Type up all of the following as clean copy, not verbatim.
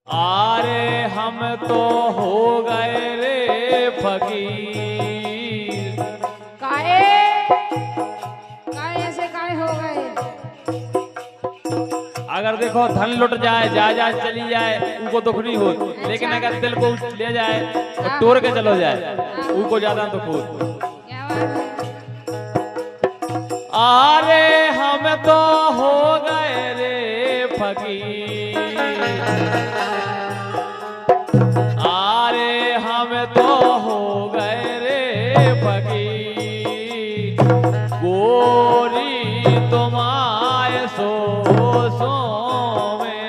आरे हम तो हो गए रे फकीर। काहे काहे ऐसे काहे हो गए? अगर देखो धन लुट जाए जायदाद चली जाए उनको दुख नहीं हो, लेकिन अगर दिल को ले जाए और तोड़ के चलो जाए उनको ज्यादा दुख हो। क्या बात है? आरे हम तो हो गए रे फकीर। आरे हम तो हो गए रे फकीर। गोरी तुम्हारे सोसों में।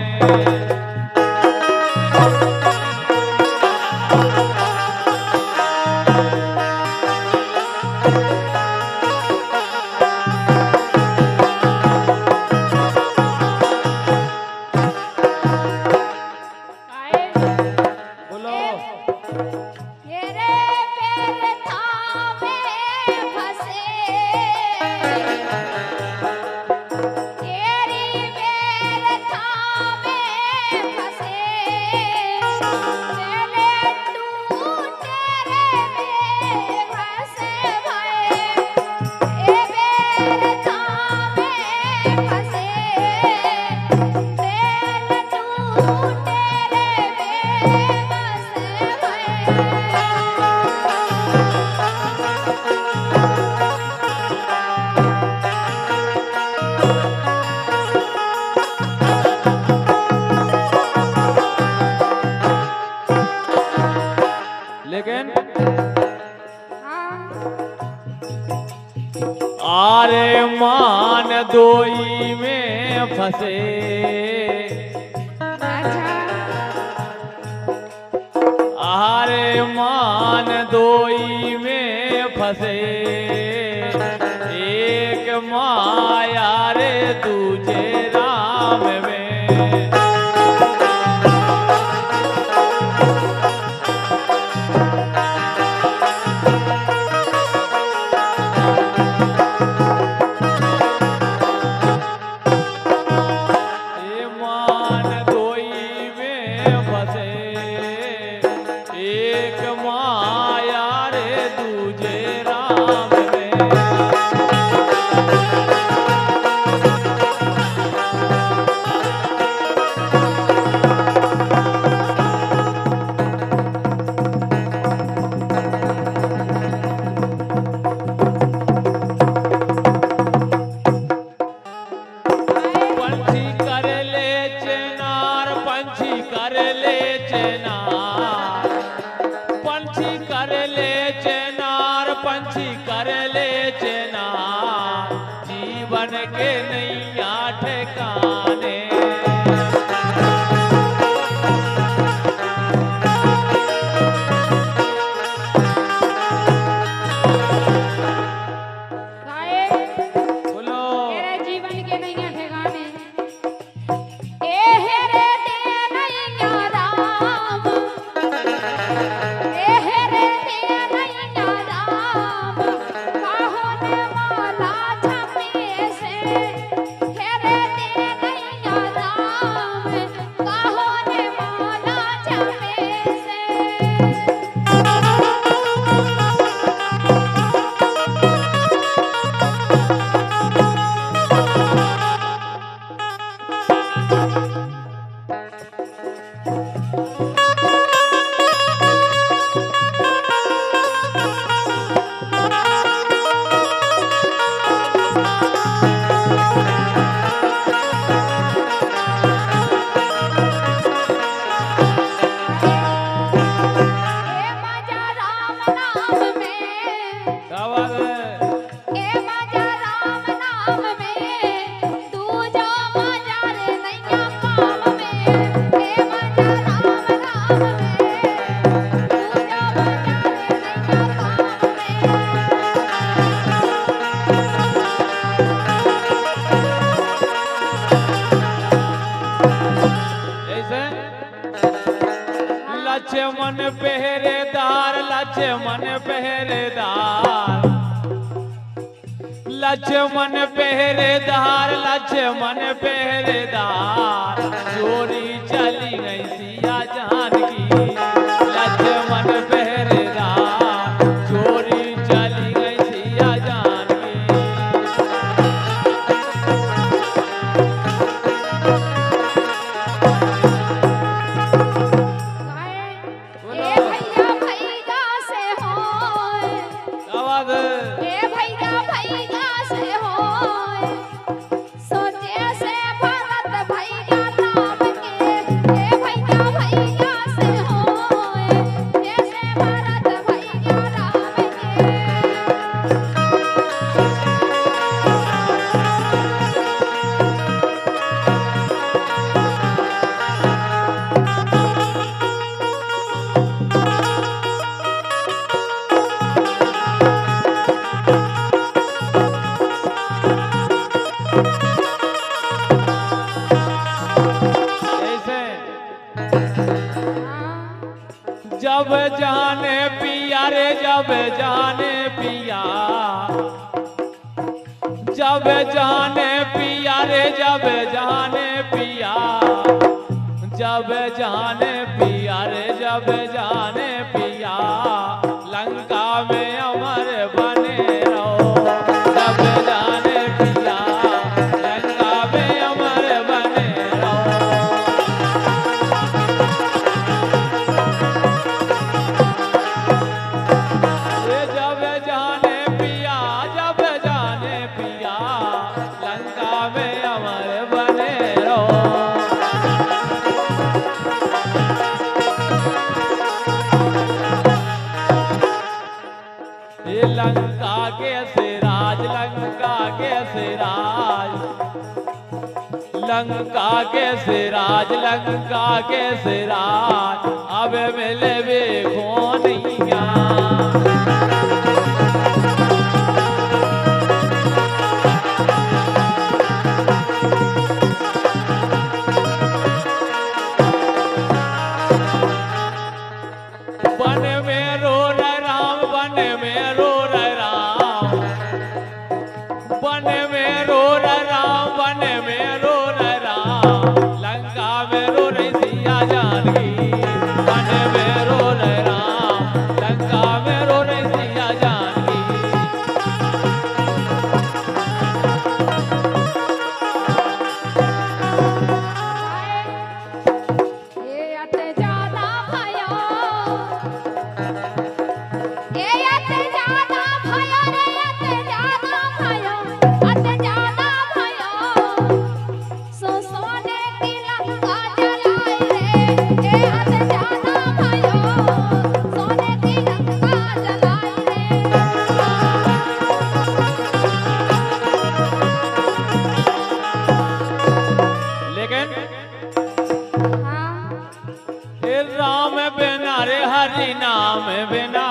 काहे? बोलो तेरे पैर थामे फंसे, तेरी पैर थामे फंसे, चले तू तेरे में फंसे भाई, ए पैर थामे फंसे, चले तू तेरे में फंसे लेकिन हाँ। आरे मान दोई में फंसे। अच्छा आरे मान दोई में फंसे। एक माया रे तुझे राम में। ए मान दोई में फंसे। एक माया रे तुझे राम में। पंछी कर ले चेनार, पंछी कर ले चेनार। पंछी कर ले चेनार, पंछी कर ले चेनार। जीवन के नैया ठिकाने। काहे? बोलो तेरे जीवन के नैया ठिकाने। ए हेरे दे नैया राम, ए हेरे दे नैया राम, काहो ने माला छपे से, हेरे दे नैया राम, काहो ने माला छपे से। ए मजा राम नाम में, क्या बात है? ए मजा राम नाम में, तू जो मजा रे नैया काम में, ए मजा राम नाम में, तू जो मजा रे नैया काम ऐसे लक्ष्मण पहरेदार, लक्ष्मण पहरेदार। लक्ष्मण पहरेदार, लक्ष्मण पहरेदार। चोरी चली गई सी सिया जानकी लक्ष्मण पहरेदार चोरी चली गई सिया जानकी ए भैया भैया से होए आवाज ए भैया भैया से होए सोचे से भरत भैया नाम के ए भैया भैया से होए जैसे भरत भैया राम के ऐसे जब जाने पिया रे जब जाने पिया जब जाने पिया रे जब जाने पिया जब जाने पिया रे जब जाने पिया लंका में अमर बने रहो जब जाने पिया लंका में अमर बने रहो ये जब जाने पिया जब जाने पिया लंका में अमर बने रहो ये लंका के सिराज लंका के सिराज लंका के सिराज लंका के सिराज अब मिले वे खोनिया वन में रो रहे राम वन में रो रहे राम वन में रो रहे राम वन में रो रहे राम लंका में रो रही सिया जानकी वन में रो रहे राम लंका में रो रही सिया जानकी ये अत ज्यादा भयो ये अत ज्यादा भयो रे अत ज्यादा भयो अत ज्यादा भयो सो सोने की लंका जलाई रे ये अत ज्यादा भयो सोने की लंका जलाई रे लेकिन हाँ हे राम बिना रे हरि नाम बिना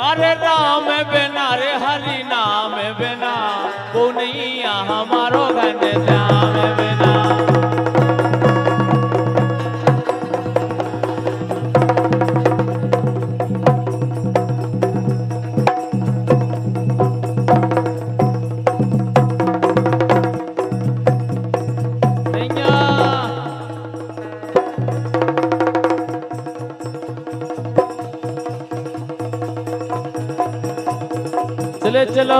अरे राम बिना रे हरि नाम बिना वो नहीं हमारो घन श्याम बिना नैया चले चलो